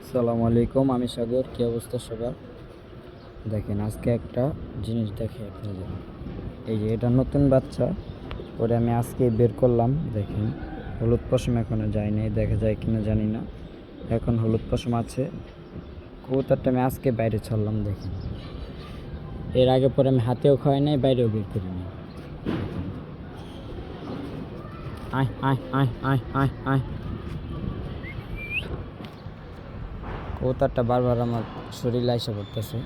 আসসালামু আলাইকুম, আমি সাগর। কী অবস্থা সবার? দেখেন, আজকে একটা জিনিস দেখে আপনাদের। এই যে এটা নতুন বাচ্চা, ওরে আমি আজকে বের করলাম। দেখেন, হলুদ পশম এখনও যায়নি, দেখা যায় কিনা জানি না। এখন হলুদ পশম আছে। কবুতরটা আমি আজকে বাইরে ছাড়লাম। দেখেন, এর আগে পরে আমি হাতেও খাওয়াই নাই, বাইরেও বের করিনি। আয় আয় আয় আয় আয় আয়। কবুতরটা বারবার আমার শরীরে আইসা পড়তেছে।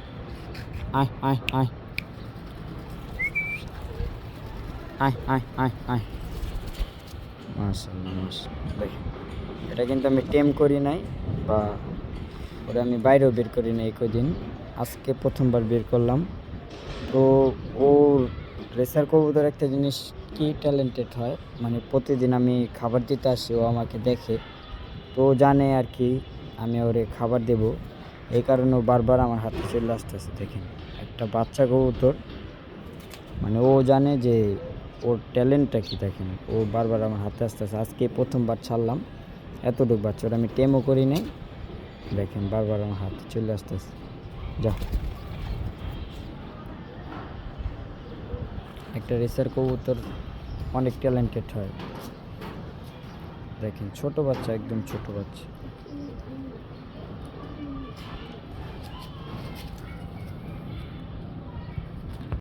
আয় আয় আয় আয় আয় আয় আয়। মাশাআল্লাহ মাশাআল্লাহ। দেখেন, এটা কিন্তু আমি টেম করি নাই, বা ওটা আমি বাইরেও বের করি নাই এই কদিন। আজকে প্রথমবার বের করলাম। তো ও রেসার কবুতর একটা জিনিস কি ট্যালেন্টেড হয়, মানে প্রতিদিন আমি খাবার দিতে আসি, ও আমাকে দেখে, তো ও জানে আর কি আমি ওরে খাবার দেব। এই কারণে ও বারবার আমার হাতে চলে আসতেছে। দেখেন, একটা বাচ্চা কবুতর, মানে ও জানে যে ওর ট্যালেন্টটা কি। দেখেন, ও বারবার আমার হাতে আসতেছে। আজকে প্রথমবার ছাড়লাম এতটুকু বাচ্চা, ওটা আমি টেমও করি নাই। দেখেন, বারবার আমার হাতে চলে আসতেছে। যা, একটা রেসার কবুতর অনেক ট্যালেন্টেড হয়। দেখেন, ছোট বাচ্চা, একদম ছোট বাচ্চা।